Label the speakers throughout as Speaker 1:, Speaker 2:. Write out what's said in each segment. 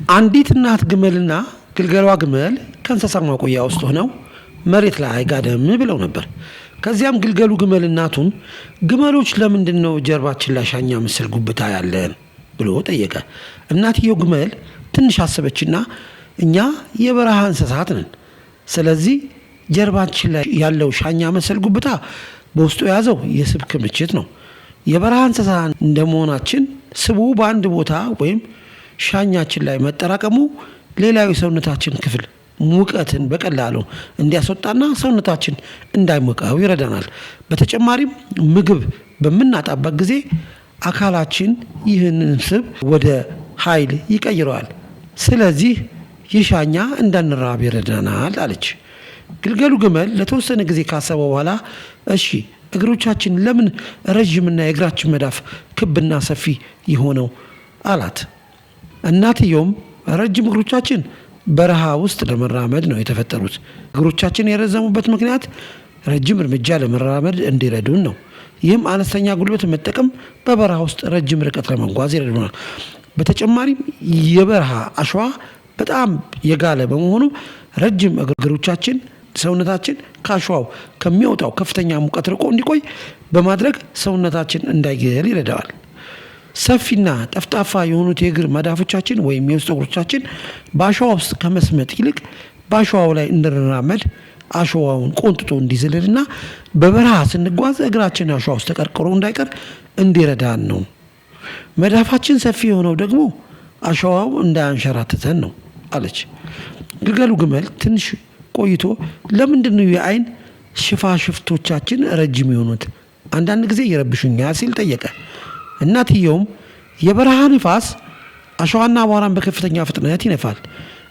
Speaker 1: አንዲት እናት ግመልና ግልገሏ ግመል ከእንስሳ ማቆያ ውስጥ ሆነው መሬት ላይ ጋደም ብለው ነበር። ከዚያም ግልገሉ ግመል እናቱን ግመሎች ለምንድን ነው ጀርባችን ላይ ሻኛ መሰል ጉብታ ያለን ብሎ ጠየቀ። እናትየው ግመል ትንሽ አሰበችና እኛ የበረሃ እንስሳት ነን፣ ስለዚህ ጀርባችን ላይ ያለው ሻኛ መሰል ጉብታ በውስጡ የያዘው የስብ ክምችት ነው። የበረሃ እንስሳ እንደመሆናችን ስቡ በአንድ ቦታ ወይም ሻኛችን ላይ መጠራቀሙ ሌላው የሰውነታችን ክፍል ሙቀትን በቀላሉ እንዲያስወጣና ሰውነታችን እንዳይሞቀው ይረዳናል። በተጨማሪም ምግብ በምናጣበት ጊዜ አካላችን ይህንን ስብ ወደ ኃይል ይቀይረዋል። ስለዚህ የሻኛ እንዳንራብ ይረዳናል አለች። ግልገሉ ግመል ለተወሰነ ጊዜ ካሰበው በኋላ እሺ እግሮቻችን ለምን ረዥምና የእግራችን መዳፍ ክብና ሰፊ የሆነው አላት። እናትየውም ረጅም እግሮቻችን በረሃ ውስጥ ለመራመድ ነው የተፈጠሩት። እግሮቻችን የረዘሙበት ምክንያት ረጅም እርምጃ ለመራመድ እንዲረዱን ነው። ይህም አነስተኛ ጉልበት መጠቀም በበረሃ ውስጥ ረጅም ርቀት ለመጓዝ ይረዱናል። በተጨማሪም የበረሃ አሸዋ በጣም የጋለ በመሆኑ ረጅም እግሮቻችን ሰውነታችን ከአሸዋው ከሚወጣው ከፍተኛ ሙቀት ርቆ እንዲቆይ በማድረግ ሰውነታችን እንዳይግል ይረዳዋል። ሰፊና ጠፍጣፋ የሆኑት የእግር መዳፎቻችን ወይም የውስጥ እግሮቻችን በአሸዋ ውስጥ ከመስመጥ ይልቅ በአሸዋው ላይ እንድንራመድ አሸዋውን ቆንጥጦ እንዲዝልልና በበረሃ ስንጓዝ እግራችን አሸዋ ውስጥ ተቀርቅሮ እንዳይቀር እንዲረዳን ነው። መዳፋችን ሰፊ የሆነው ደግሞ አሸዋው እንዳያንሸራትተን ነው አለች። ግልገሉ ግመል ትንሽ ቆይቶ ለምንድን ነው የአይን ሽፋሽፍቶቻችን ረጅም የሆኑት? አንዳንድ ጊዜ ይረብሹኛል ሲል ጠየቀ። እናትየውም የበረሃ ንፋስ አሸዋና አቧራን በከፍተኛ ፍጥነት ይነፋል።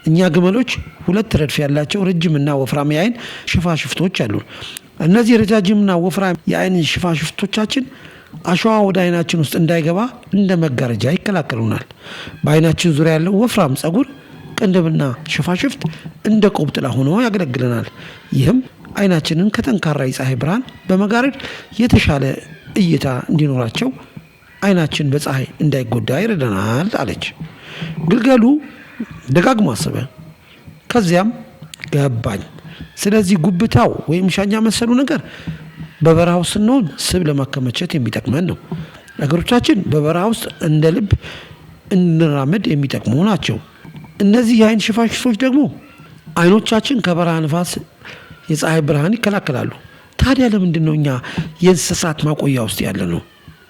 Speaker 1: እኛ ግመሎች ሁለት ረድፍ ያላቸው ረጅምና ወፍራም የአይን ሽፋሽፍቶች አሉ። እነዚህ ረጃጅምና ወፍራም የአይን ሽፋሽፍቶቻችን አሸዋ ወደ አይናችን ውስጥ እንዳይገባ እንደ መጋረጃ ይከላከሉናል። በአይናችን ዙሪያ ያለው ወፍራም ጸጉር ቅንድብና ሽፋሽፍት እንደ ቆብ ጥላ ሆኖ ያገለግለናል። ይህም አይናችንን ከጠንካራ የፀሐይ ብርሃን በመጋረድ የተሻለ እይታ እንዲኖራቸው አይናችን በፀሐይ እንዳይጎዳ ይረዳናል አለች። ግልገሉ ደጋግሞ አሰበ። ከዚያም ገባኝ፣ ስለዚህ ጉብታው ወይም ሻኛ መሰሉ ነገር በበረሃ ውስጥ ስንሆን ስብ ለማከማቸት የሚጠቅመን ነው። እግሮቻችን በበረሃ ውስጥ እንደ ልብ እንድንራመድ የሚጠቅሙ ናቸው። እነዚህ የአይን ሽፋሽፍቶች ደግሞ አይኖቻችን ከበረሃ ንፋስ የፀሐይ ብርሃን ይከላከላሉ። ታዲያ ለምንድን ነው እኛ የእንስሳት ማቆያ ውስጥ ያለ ነው?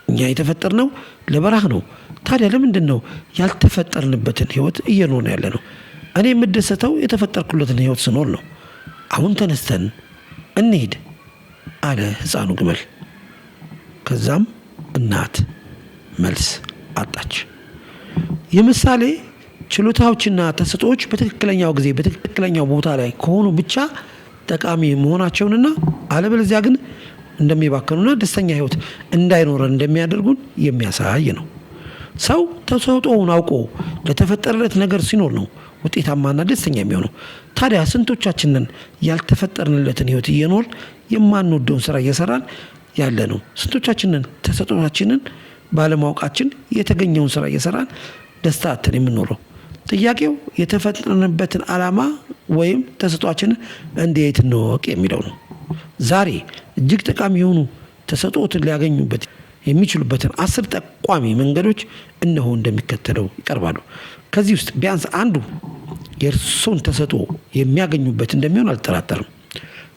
Speaker 1: እኛ የተፈጠርነው ለበረሃ ነው። ታዲያ ለምንድን ነው ያልተፈጠርንበትን ህይወት እየኖርን ያለ ነው? እኔ የምደሰተው የተፈጠርኩለትን ህይወት ስኖር ነው። አሁን ተነስተን እንሂድ አለ ህፃኑ ግመል። ከዛም እናት መልስ አጣች። የምሳሌ ችሎታዎችና ተሰጥኦዎች በትክክለኛው ጊዜ በትክክለኛው ቦታ ላይ ከሆኑ ብቻ ጠቃሚ መሆናቸውንና አለበለዚያ ግን እንደሚባከኑና ደስተኛ ህይወት እንዳይኖረን እንደሚያደርጉን የሚያሳይ ነው። ሰው ተሰጥኦውን አውቆ ለተፈጠረለት ነገር ሲኖር ነው ውጤታማና ደስተኛ የሚሆነው። ታዲያ ስንቶቻችንን ያልተፈጠርንለትን ህይወት እየኖርን የማንወደውን ስራ እየሰራን ያለ ነው? ስንቶቻችንን ተሰጥኦአችንን ባለማወቃችን የተገኘውን ስራ እየሰራን ደስታ አጥተን የምንኖረው? ጥያቄው የተፈጠርንበትን ዓላማ ወይም ተሰጥኦአችንን እንዴት እንወቅ የሚለው ነው። ዛሬ እጅግ ጠቃሚ የሆኑ ተሰጥኦትን ሊያገኙበት የሚችሉበትን 10 ጠቋሚ መንገዶች እነሆ እንደሚከተለው ይቀርባሉ። ከዚህ ውስጥ ቢያንስ አንዱ የእርሶን ተሰጥኦ የሚያገኙበት እንደሚሆን አልጠራጠርም።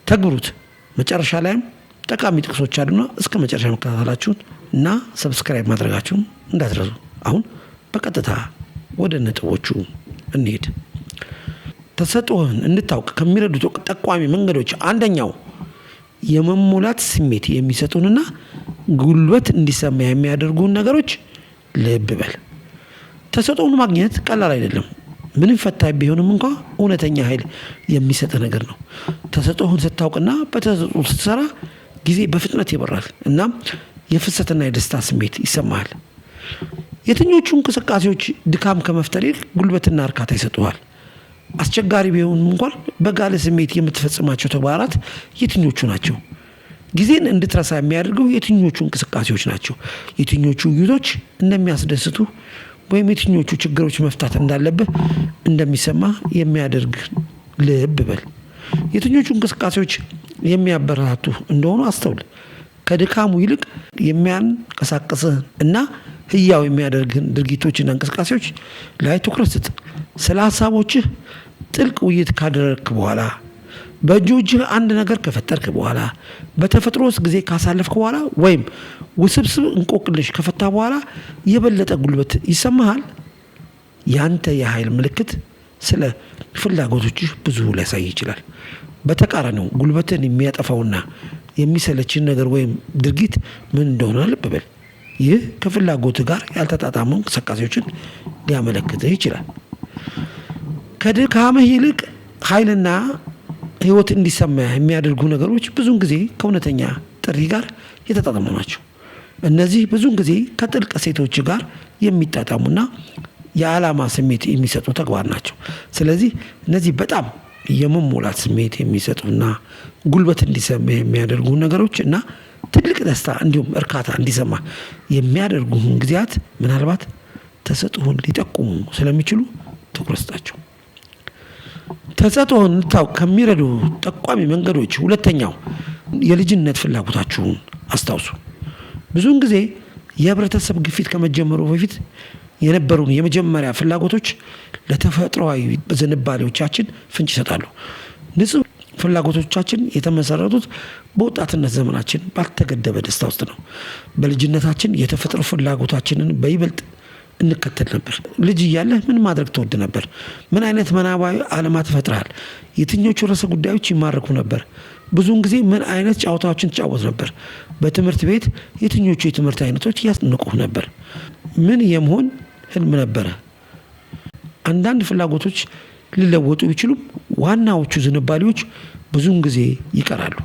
Speaker 1: ተግብሩት። መጨረሻ ላይም ጠቃሚ ጥቅሶች አሉና እስከ መጨረሻ መከታተላችሁን እና ሰብስክራይብ ማድረጋችሁን እንዳትረሱ። አሁን በቀጥታ ወደ ነጥቦቹ እንሂድ። ተሰጥኦህን እንድታውቅ ከሚረዱት ጠቋሚ መንገዶች አንደኛው የመሞላት ስሜት የሚሰጡንና ጉልበት እንዲሰማ የሚያደርጉን ነገሮች ልብ በል። ተሰጥኦን ማግኘት ቀላል አይደለም። ምንም ፈታኝ ቢሆንም እንኳ እውነተኛ ኃይል የሚሰጥ ነገር ነው። ተሰጥኦህን ስታውቅና በተሰጥኦ ስትሰራ ጊዜ በፍጥነት ይበራል እና የፍሰትና የደስታ ስሜት ይሰማሃል። የትኞቹ እንቅስቃሴዎች ድካም ከመፍጠር ይልቅ ጉልበትና እርካታ ይሰጡሃል? አስቸጋሪ ቢሆንም እንኳን በጋለ ስሜት የምትፈጽማቸው ተግባራት የትኞቹ ናቸው? ጊዜን እንድትረሳ የሚያደርገው የትኞቹ እንቅስቃሴዎች ናቸው? የትኞቹ ውይይቶች እንደሚያስደስቱ ወይም የትኞቹ ችግሮች መፍታት እንዳለብህ እንደሚሰማ የሚያደርግ ልብ በል። የትኞቹ እንቅስቃሴዎች የሚያበረታቱ እንደሆኑ አስተውል። ከድካሙ ይልቅ የሚያንቀሳቅስህ እና ህያው የሚያደርግን ድርጊቶችና እንቅስቃሴዎች ላይ ትኩረት ስጥ። ስለ ሀሳቦችህ ጥልቅ ውይይት ካደረግክ በኋላ፣ በእጆችህ አንድ ነገር ከፈጠርክ በኋላ፣ በተፈጥሮ ውስጥ ጊዜ ካሳለፍክ በኋላ ወይም ውስብስብ እንቆቅልሽ ከፈታ በኋላ የበለጠ ጉልበት ይሰማሃል። ያንተ የኃይል ምልክት ስለ ፍላጎቶችህ ብዙ ሊያሳይ ይችላል። በተቃራኒው ጉልበትን የሚያጠፋውና የሚሰለችን ነገር ወይም ድርጊት ምን እንደሆነ ልብ በል። ይህ ከፍላጎት ጋር ያልተጣጣሙ እንቅስቃሴዎችን ሊያመለክትህ ይችላል። ከድካምህ ይልቅ ኃይልና ህይወት እንዲሰማ የሚያደርጉ ነገሮች ብዙውን ጊዜ ከእውነተኛ ጥሪ ጋር የተጣጣሙ ናቸው። እነዚህ ብዙውን ጊዜ ከጥልቅ እሴቶች ጋር የሚጣጣሙና የዓላማ ስሜት የሚሰጡ ተግባር ናቸው። ስለዚህ እነዚህ በጣም የመሞላት ስሜት የሚሰጡና ጉልበት እንዲሰማ የሚያደርጉ ነገሮች እና ትልቅ ደስታ እንዲሁም እርካታ እንዲሰማ የሚያደርጉ ጊዜያት ምናልባት ተሰጥኦን ሊጠቁሙ ስለሚችሉ ትኩረት ስጣቸው። ተሰጥኦን ልታውቅ ከሚረዱ ጠቋሚ መንገዶች ሁለተኛው የልጅነት ፍላጎታችሁን አስታውሱ። ብዙውን ጊዜ የህብረተሰብ ግፊት ከመጀመሩ በፊት የነበሩን የመጀመሪያ ፍላጎቶች ለተፈጥሯዊ ዝንባሌዎቻችን ፍንጭ ይሰጣሉ። ንጹህ ፍላጎቶቻችን የተመሰረቱት በወጣትነት ዘመናችን ባልተገደበ ደስታ ውስጥ ነው። በልጅነታችን የተፈጥሮ ፍላጎታችንን በይበልጥ እንከተል ነበር። ልጅ እያለህ ምን ማድረግ ትወድ ነበር? ምን አይነት መናባዊ ዓለማት ፈጥረሃል? የትኞቹ ርዕሰ ጉዳዮች ይማርኩ ነበር? ብዙውን ጊዜ ምን አይነት ጨዋታዎችን ትጫወት ነበር? በትምህርት ቤት የትኞቹ የትምህርት አይነቶች ያስንቁህ ነበር? ምን የመሆን ህልም ነበረ? አንዳንድ ፍላጎቶች ሊለወጡ ቢችሉም ዋናዎቹ ዝንባሌዎች ብዙውን ጊዜ ይቀራሉ።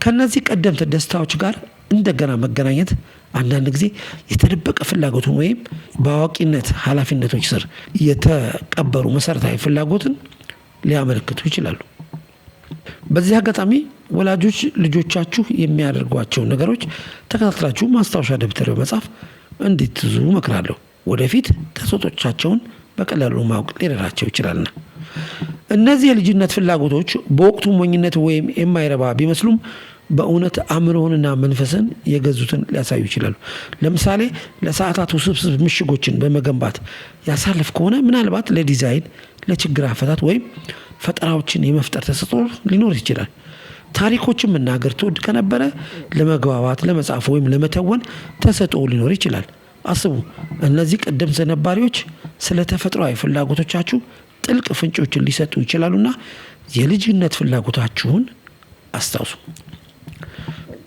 Speaker 1: ከነዚህ ቀደምት ደስታዎች ጋር እንደገና መገናኘት አንዳንድ ጊዜ የተደበቀ ፍላጎትን ወይም በአዋቂነት ኃላፊነቶች ስር የተቀበሩ መሰረታዊ ፍላጎትን ሊያመለክቱ ይችላሉ። በዚህ አጋጣሚ ወላጆች ልጆቻችሁ የሚያደርጓቸው ነገሮች ተከታትላችሁ ማስታወሻ ደብተር በመጻፍ እንድትይዙ እመክራለሁ። ወደፊት ተሰጦቻቸውን በቀላሉ ማወቅ ሊረዳቸው ይችላልና። እነዚህ የልጅነት ፍላጎቶች በወቅቱ ሞኝነት ወይም የማይረባ ቢመስሉም በእውነት አእምሮህንና መንፈስን የገዙትን ሊያሳዩ ይችላሉ። ለምሳሌ ለሰዓታት ውስብስብ ምሽጎችን በመገንባት ያሳልፍ ከሆነ ምናልባት ለዲዛይን፣ ለችግር አፈታት ወይም ፈጠራዎችን የመፍጠር ተሰጥኦ ሊኖር ይችላል። ታሪኮችን መናገር ትወድ ከነበረ ለመግባባት፣ ለመጻፍ ወይም ለመተወን ተሰጥኦ ሊኖር ይችላል። አስቡ፣ እነዚህ ቀደም ዝንባሌዎች ስለ ተፈጥሯዊ ፍላጎቶቻችሁ ጥልቅ ፍንጮችን ሊሰጡ ይችላሉና የልጅነት ፍላጎታችሁን አስታውሱ።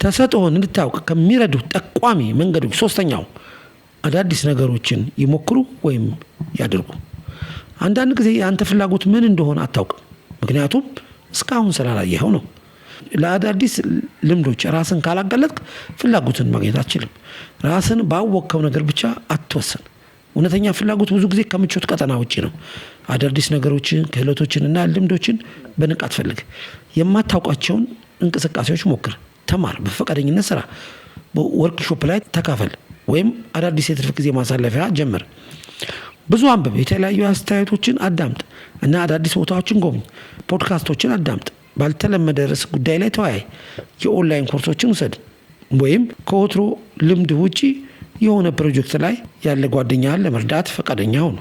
Speaker 1: ተሰጥኦን እንድታውቅ ከሚረዱ ጠቋሚ መንገዶች ሶስተኛው አዳዲስ ነገሮችን ይሞክሩ ወይም ያድርጉ። አንዳንድ ጊዜ የአንተ ፍላጎት ምን እንደሆነ አታውቅም፣ ምክንያቱም እስካሁን ስላላየኸው ነው። ለአዳዲስ ልምዶች ራስን ካላገለጥክ ፍላጎትን ማግኘት አትችልም። ራስን ባወቅከው ነገር ብቻ አትወስን። እውነተኛ ፍላጎት ብዙ ጊዜ ከምቾት ቀጠና ውጪ ነው። አዳዲስ ነገሮችን፣ ክህሎቶችንና ልምዶችን በንቃት ፈልግ። የማታውቃቸውን እንቅስቃሴዎች ሞክር፣ ተማር፣ በፈቃደኝነት ስራ፣ በወርክሾፕ ላይ ተካፈል ወይም አዳዲስ የትርፍ ጊዜ ማሳለፊያ ጀምር። ብዙ አንብብ፣ የተለያዩ አስተያየቶችን አዳምጥ እና አዳዲስ ቦታዎችን ጎብኝ። ፖድካስቶችን አዳምጥ፣ ባልተለመደ ርዕስ ጉዳይ ላይ ተወያይ። የኦንላይን ኮርሶችን ውሰድ ወይም ከወትሮ ልምድ ውጪ የሆነ ፕሮጀክት ላይ ያለ ጓደኛህን ለመርዳት ፈቃደኛ ሁን።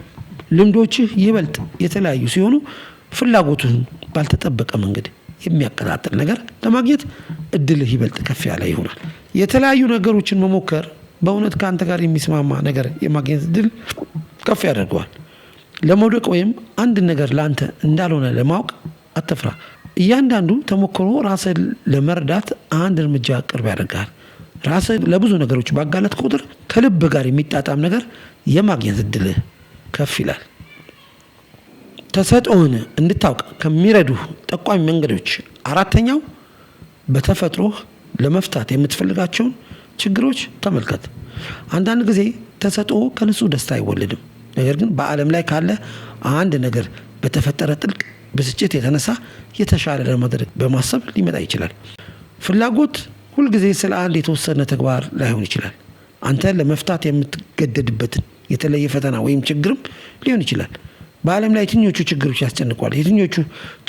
Speaker 1: ልምዶችህ ይበልጥ የተለያዩ ሲሆኑ ፍላጎቱን ባልተጠበቀ መንገድ የሚያቀጣጥል ነገር ለማግኘት እድልህ ይበልጥ ከፍ ያለ ይሆናል። የተለያዩ ነገሮችን መሞከር በእውነት ከአንተ ጋር የሚስማማ ነገር የማግኘት እድል ከፍ ያደርገዋል። ለመውደቅ ወይም አንድ ነገር ለአንተ እንዳልሆነ ለማወቅ አትፍራ። እያንዳንዱ ተሞክሮ ራስን ለመርዳት አንድ እርምጃ ቅርብ ያደርጋል። ራስን ለብዙ ነገሮች ባጋለጥ ቁጥር ከልብ ጋር የሚጣጣም ነገር የማግኘት እድልህ ከፍ ይላል። ተሰጥኦን እንድታውቅ ከሚረዱ ጠቋሚ መንገዶች አራተኛው በተፈጥሮህ ለመፍታት የምትፈልጋቸውን ችግሮች ተመልከት። አንዳንድ ጊዜ ተሰጥኦ ከንጹህ ደስታ አይወለድም። ነገር ግን በዓለም ላይ ካለ አንድ ነገር በተፈጠረ ጥልቅ ብስጭት የተነሳ የተሻለ ለማድረግ በማሰብ ሊመጣ ይችላል። ፍላጎት ሁልጊዜ ስለ አንድ የተወሰነ ተግባር ላይሆን ይችላል። አንተ ለመፍታት የምትገደድበትን የተለየ ፈተና ወይም ችግርም ሊሆን ይችላል። በዓለም ላይ የትኞቹ ችግሮች ያስጨንቋል? የትኞቹ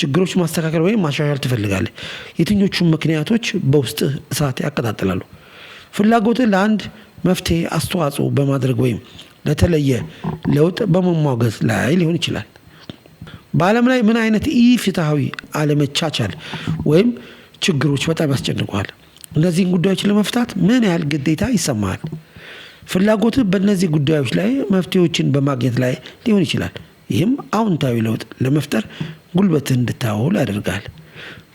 Speaker 1: ችግሮች ማስተካከል ወይም ማሻሻል ትፈልጋለህ? የትኞቹ ምክንያቶች በውስጥ እሳት ያቀጣጥላሉ? ፍላጎትህ ለአንድ መፍትሄ አስተዋጽኦ በማድረግ ወይም ለተለየ ለውጥ በመሟገት ላይ ሊሆን ይችላል። በዓለም ላይ ምን አይነት ኢፍትሐዊ አለመቻቻል ወይም ችግሮች በጣም ያስጨንቋል? እነዚህን ጉዳዮች ለመፍታት ምን ያህል ግዴታ ይሰማሃል? ፍላጎትህ በእነዚህ ጉዳዮች ላይ መፍትሄዎችን በማግኘት ላይ ሊሆን ይችላል። ይህም አዎንታዊ ለውጥ ለመፍጠር ጉልበትህ እንድታውል ያደርጋል።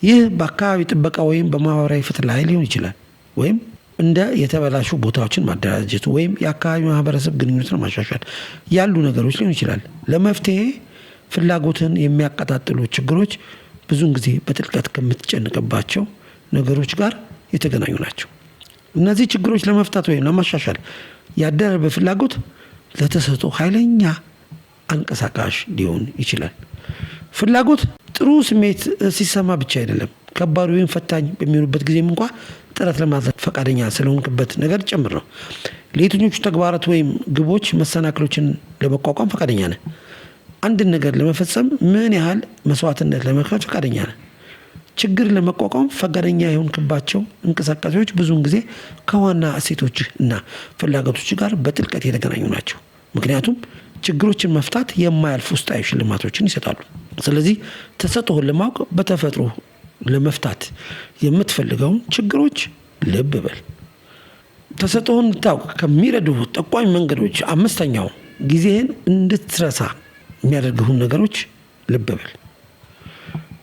Speaker 1: ይህ በአካባቢ ጥበቃ ወይም በማህበራዊ ፍትህ ላይ ሊሆን ይችላል። ወይም እንደ የተበላሹ ቦታዎችን ማደራጀት ወይም የአካባቢ ማህበረሰብ ግንኙነትን ማሻሻል ያሉ ነገሮች ሊሆን ይችላል። ለመፍትሄ ፍላጎትን የሚያቀጣጥሉ ችግሮች ብዙውን ጊዜ በጥልቀት ከምትጨንቅባቸው ነገሮች ጋር የተገናኙ ናቸው። እነዚህ ችግሮች ለመፍታት ወይም ለማሻሻል ያደረበ ፍላጎት ለተሰጥኦ ኃይለኛ አንቀሳቃሽ ሊሆን ይችላል። ፍላጎት ጥሩ ስሜት ሲሰማ ብቻ አይደለም፣ ከባድ ወይም ፈታኝ በሚሆኑበት ጊዜም እንኳ ጥረት ለማድረግ ፈቃደኛ ስለሆንክበት ነገር ጭምር ነው። ለየትኞቹ ተግባራት ወይም ግቦች መሰናክሎችን ለመቋቋም ፈቃደኛ ነህ? አንድን ነገር ለመፈጸም ምን ያህል መስዋዕትነት ለመክፈል ፈቃደኛ ነህ? ችግር ለመቋቋም ፈቃደኛ የሆንክባቸው እንቅስቃሴዎች ብዙውን ጊዜ ከዋና እሴቶችህ እና ፍላጎቶች ጋር በጥልቀት የተገናኙ ናቸው። ምክንያቱም ችግሮችን መፍታት የማያልፍ ውስጣዊ ሽልማቶችን ይሰጣሉ። ስለዚህ ተሰጥኦህን ለማወቅ በተፈጥሮ ለመፍታት የምትፈልገውን ችግሮች ልብ በል። ተሰጥኦህን እንድታውቅ ከሚረዱ ጠቋሚ መንገዶች አምስተኛው ጊዜህን እንድትረሳ የሚያደርጉህን ነገሮች ልብ በል።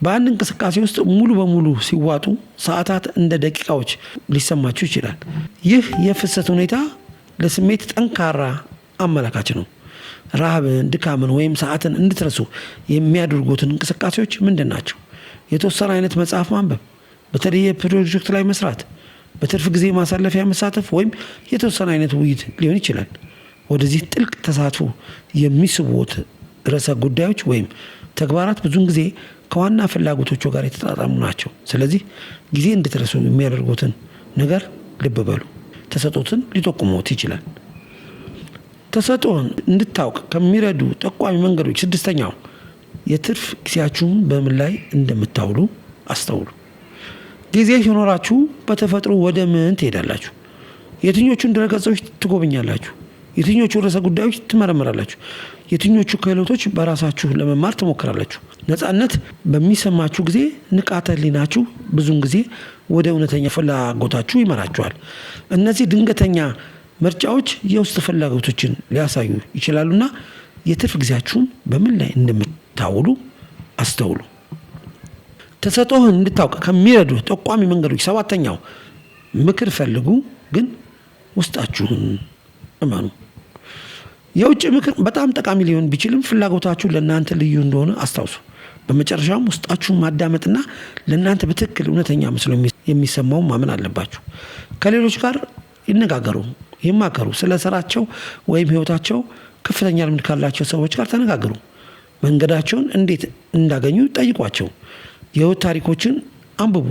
Speaker 1: በአንድ እንቅስቃሴ ውስጥ ሙሉ በሙሉ ሲዋጡ ሰዓታት እንደ ደቂቃዎች ሊሰማችሁ ይችላል። ይህ የፍሰት ሁኔታ ለስሜት ጠንካራ አመላካች ነው። ረሃብን፣ ድካምን ወይም ሰዓትን እንድትረሱ የሚያደርጉትን እንቅስቃሴዎች ምንድን ናቸው? የተወሰነ አይነት መጽሐፍ ማንበብ፣ በተለየ ፕሮጀክት ላይ መስራት፣ በትርፍ ጊዜ ማሳለፊያ መሳተፍ ወይም የተወሰነ አይነት ውይይት ሊሆን ይችላል። ወደዚህ ጥልቅ ተሳትፎ የሚስቡት ርዕሰ ጉዳዮች ወይም ተግባራት ብዙውን ጊዜ ከዋና ፍላጎቶቹ ጋር የተጣጣሙ ናቸው። ስለዚህ ጊዜ እንድትረሱ የሚያደርጉትን ነገር ልብ በሉ። ተሰጥኦትን ሊጠቁሙት ይችላል። ተሰጥኦን እንድታውቅ ከሚረዱ ጠቋሚ መንገዶች ስድስተኛው የትርፍ ጊዜያችሁን በምን ላይ እንደምታውሉ አስተውሉ። ጊዜ ሲኖራችሁ በተፈጥሮ ወደ ምን ትሄዳላችሁ? የትኞቹን ድረገጾች ትጎበኛላችሁ? የትኞቹ ርዕሰ ጉዳዮች ትመረምራላችሁ? የትኞቹ ክህሎቶች በራሳችሁ ለመማር ትሞክራላችሁ? ነፃነት በሚሰማችሁ ጊዜ ንቃተ ህሊናችሁ ብዙውን ጊዜ ወደ እውነተኛ ፍላጎታችሁ ይመራችኋል። እነዚህ ድንገተኛ ምርጫዎች የውስጥ ፍላጎቶችን ሊያሳዩ ይችላሉና የትርፍ ጊዜያችሁን በምን ላይ እንደምታውሉ አስተውሉ። ተሰጥኦህን እንድታውቅ ከሚረዱ ጠቋሚ መንገዶች ሰባተኛው ምክር ፈልጉ፣ ግን ውስጣችሁን እመኑ። የውጭ ምክር በጣም ጠቃሚ ሊሆን ቢችልም ፍላጎታችሁ ለእናንተ ልዩ እንደሆነ አስታውሱ። በመጨረሻም ውስጣችሁን ማዳመጥና ለእናንተ በትክክል እውነተኛ መስሎ የሚሰማው ማመን አለባችሁ። ከሌሎች ጋር ይነጋገሩ፣ ይማከሩ። ስለ ስራቸው ወይም ህይወታቸው ከፍተኛ ልምድ ካላቸው ሰዎች ጋር ተነጋገሩ። መንገዳቸውን እንዴት እንዳገኙ ጠይቋቸው። የህይወት ታሪኮችን አንብቡ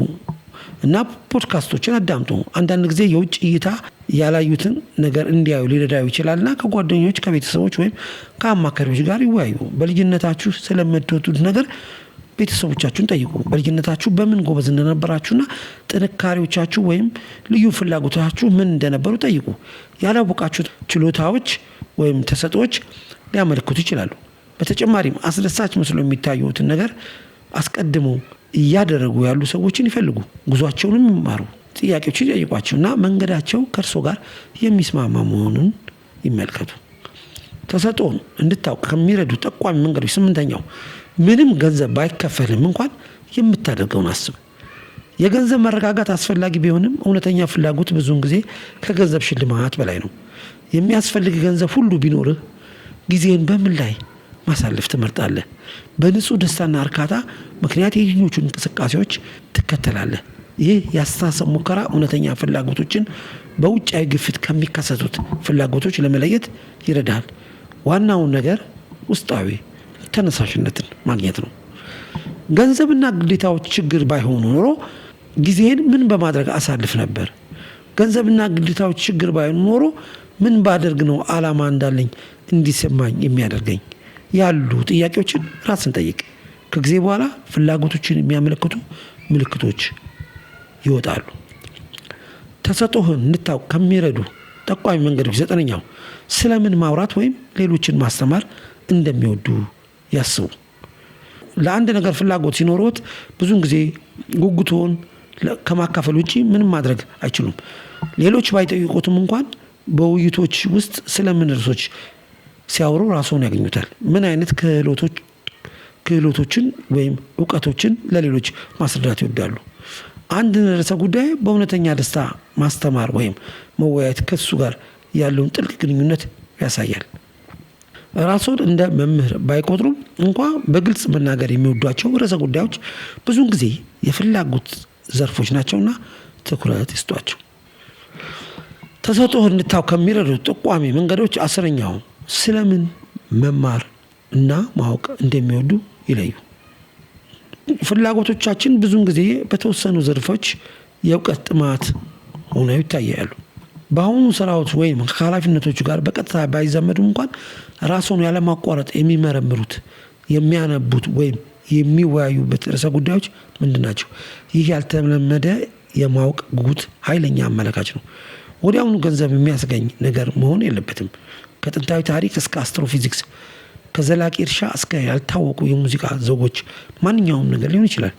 Speaker 1: እና ፖድካስቶችን አዳምጡ። አንዳንድ ጊዜ የውጭ እይታ ያላዩትን ነገር እንዲያዩ ሊረዳዩ ይችላልና ከጓደኞች፣ ከቤተሰቦች ወይም ከአማካሪዎች ጋር ይወያዩ። በልጅነታችሁ ስለምትወዱት ነገር ቤተሰቦቻችሁን ጠይቁ። በልጅነታችሁ በምን ጎበዝ እንደነበራችሁና ጥንካሬዎቻችሁ ወይም ልዩ ፍላጎታችሁ ምን እንደነበሩ ጠይቁ። ያላወቃችሁ ችሎታዎች ወይም ተሰጥኦዎች ሊያመለክቱ ይችላሉ። በተጨማሪም አስደሳች መስሎ የሚታዩትን ነገር አስቀድመው እያደረጉ ያሉ ሰዎችን ይፈልጉ። ጉዟቸውንም ይማሩ። ጥያቄዎችን ይጠይቋቸው እና መንገዳቸው ከእርሶ ጋር የሚስማማ መሆኑን ይመልከቱ። ተሰጥኦን እንድታውቅ ከሚረዱ ጠቋሚ መንገዶች ስምንተኛው ምንም ገንዘብ ባይከፈልም እንኳን የምታደርገውን አስብ። የገንዘብ መረጋጋት አስፈላጊ ቢሆንም እውነተኛ ፍላጎት ብዙውን ጊዜ ከገንዘብ ሽልማት በላይ ነው። የሚያስፈልግ ገንዘብ ሁሉ ቢኖርህ ጊዜን በምን ላይ ማሳለፍ ትመርጣለህ? በንጹህ ደስታና እርካታ ምክንያት የትኞቹን እንቅስቃሴዎች ትከተላለህ? ይህ የአስተሳሰብ ሙከራ እውነተኛ ፍላጎቶችን በውጫዊ ግፊት ከሚከሰቱት ፍላጎቶች ለመለየት ይረዳል። ዋናውን ነገር ውስጣዊ ተነሳሽነትን ማግኘት ነው። ገንዘብና ግዴታዎች ችግር ባይሆኑ ኖሮ ጊዜን ምን በማድረግ አሳልፍ ነበር? ገንዘብና ግዴታዎች ችግር ባይሆኑ ኖሮ ምን ባደርግ ነው ዓላማ እንዳለኝ እንዲሰማኝ የሚያደርገኝ? ያሉ ጥያቄዎችን ራስን ጠይቅ። ከጊዜ በኋላ ፍላጎቶችን የሚያመለክቱ ምልክቶች ይወጣሉ። ተሰጥኦህን እንድታውቅ ከሚረዱ ጠቋሚ መንገዶች 9ኛው ስለምን ማውራት ወይም ሌሎችን ማስተማር እንደሚወዱ ያስቡ። ለአንድ ነገር ፍላጎት ሲኖርዎት ብዙውን ጊዜ ጉጉቶን ከማካፈል ውጪ ምንም ማድረግ አይችሉም። ሌሎች ባይጠይቁትም እንኳን በውይይቶች ውስጥ ስለምን ርዕሶች ሲያወሩ ራስዎን ያገኙታል። ምን አይነት ክህሎቶችን ወይም እውቀቶችን ለሌሎች ማስረዳት ይወዳሉ? አንድ ርዕሰ ጉዳይ በእውነተኛ ደስታ ማስተማር ወይም መወያየት ከሱ ጋር ያለውን ጥልቅ ግንኙነት ያሳያል። ራስዎን እንደ መምህር ባይቆጥሩም እንኳ በግልጽ መናገር የሚወዷቸው ርዕሰ ጉዳዮች ብዙውን ጊዜ የፍላጎት ዘርፎች ናቸውና ትኩረት ይስጧቸው። ተሰጥኦህን እንድታውቅ ከሚረዱት ጠቋሚ መንገዶች 10ኛው ስለምን መማር እና ማወቅ እንደሚወዱ ይለዩ። ፍላጎቶቻችን ብዙውን ጊዜ በተወሰኑ ዘርፎች የእውቀት ጥማት ሆነው ይታያሉ። በአሁኑ ስራዎች ወይም ከኃላፊነቶቹ ጋር በቀጥታ ባይዛመዱም እንኳን ራስዎን ያለማቋረጥ የሚመረምሩት፣ የሚያነቡት ወይም የሚወያዩበት ርዕሰ ጉዳዮች ምንድን ናቸው? ይህ ያልተለመደ የማወቅ ጉጉት ኃይለኛ አመለካች ነው። ወዲያውኑ ገንዘብ የሚያስገኝ ነገር መሆን የለበትም። ከጥንታዊ ታሪክ እስከ አስትሮፊዚክስ፣ ከዘላቂ እርሻ እስከ ያልታወቁ የሙዚቃ ዘውጎች ማንኛውም ነገር ሊሆን ይችላል።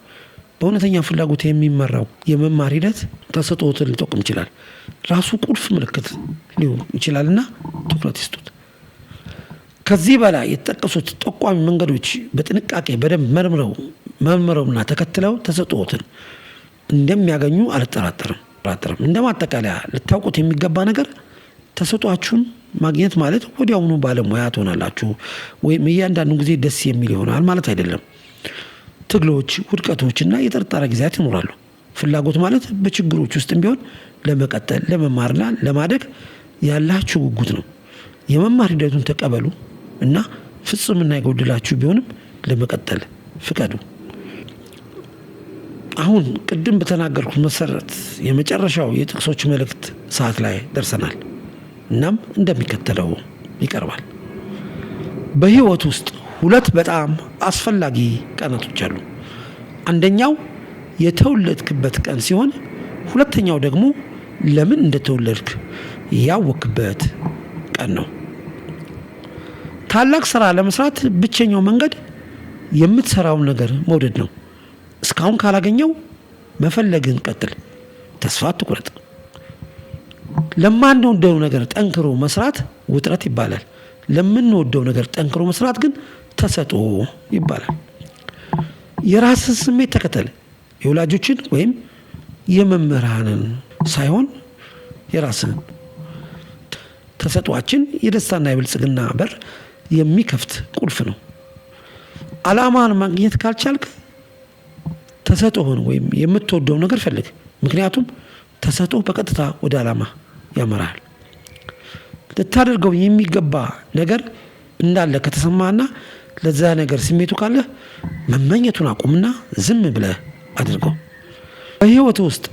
Speaker 1: በእውነተኛ ፍላጎት የሚመራው የመማር ሂደት ተሰጥኦትን ሊጠቁም ይችላል። ራሱ ቁልፍ ምልክት ሊሆን ይችላልና ትኩረት ይስጡት። ከዚህ በላይ የተጠቀሱት ጠቋሚ መንገዶች በጥንቃቄ በደንብ መርምረውና ተከትለው ተሰጥኦትን እንደሚያገኙ አልጠራጠርም። እንደ ማጠቃለያ ልታውቁት የሚገባ ነገር ተሰጥኦአችሁን ማግኘት ማለት ወዲያውኑ ባለሙያ ትሆናላችሁ ወይም እያንዳንዱ ጊዜ ደስ የሚል ይሆናል ማለት አይደለም። ትግሎች፣ ውድቀቶችና የጥርጣሬ ጊዜያት ይኖራሉ። ፍላጎት ማለት በችግሮች ውስጥም ቢሆን ለመቀጠል፣ ለመማርና ለማደግ ያላችሁ ጉጉት ነው። የመማር ሂደቱን ተቀበሉ እና ፍጹምና የጎደላችሁ ቢሆንም ለመቀጠል ፍቀዱ። አሁን ቅድም በተናገርኩት መሰረት የመጨረሻው የጥቅሶች መልእክት ሰዓት ላይ ደርሰናል። እናም እንደሚከተለው ይቀርባል። በህይወት ውስጥ 2 በጣም አስፈላጊ ቀናቶች አሉ። አንደኛው የተወለድክበት ቀን ሲሆን፣ ሁለተኛው ደግሞ ለምን እንደተወለድክ ያወቅበት ቀን ነው። ታላቅ ስራ ለመስራት ብቸኛው መንገድ የምትሰራውን ነገር መውደድ ነው። እስካሁን ካላገኘው መፈለግን ቀጥል፣ ተስፋ አትቁረጥ። ለማንወደው ነገር ጠንክሮ መስራት ውጥረት ይባላል። ለምንወደው ነገር ጠንክሮ መስራት ግን ተሰጥኦ ይባላል። የራስን ስሜት ተከተል። የወላጆችን ወይም የመምህራንን ሳይሆን የራስን። ተሰጥኦአችን የደስታና የብልጽግና በር የሚከፍት ቁልፍ ነው። ዓላማን ማግኘት ካልቻልክ ተሰጥኦህን ወይም የምትወደው ነገር ፈልግ። ምክንያቱም ተሰጥኦ በቀጥታ ወደ ዓላማ ያመራል። ልታደርገው የሚገባ ነገር እንዳለ ከተሰማና ለዛ ነገር ስሜቱ ካለ መመኘቱን አቁምና ዝም ብለህ አድርገው። በህይወት ውስጥ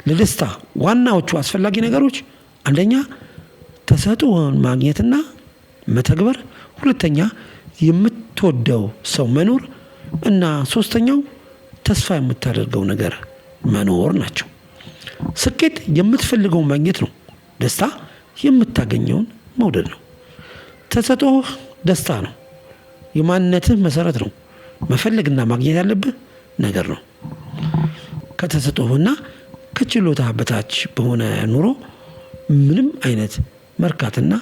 Speaker 1: ለደስታ ዋናዎቹ አስፈላጊ ነገሮች አንደኛ ተሰጥኦህን ማግኘትና መተግበር፣ ሁለተኛ የምትወደው ሰው መኖር እና ሶስተኛው ተስፋ የምታደርገው ነገር መኖር ናቸው። ስኬት የምትፈልገውን ማግኘት ነው። ደስታ የምታገኘውን መውደድ ነው። ተሰጥኦህ ደስታ ነው። የማንነትህ መሰረት ነው። መፈለግና ማግኘት ያለብህ ነገር ነው። ከተሰጥኦህና ከችሎታ በታች በሆነ ኑሮ ምንም አይነት መርካትና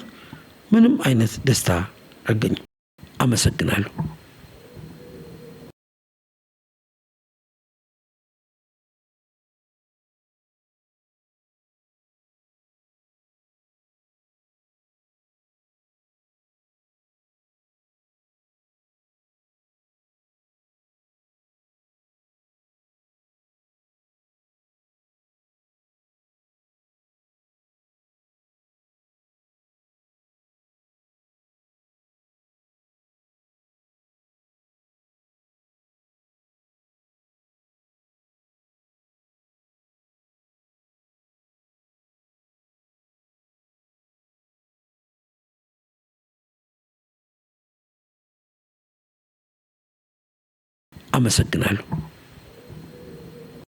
Speaker 1: ምንም አይነት ደስታ አገኝም። አመሰግናለሁ። አመሰግናለሁ።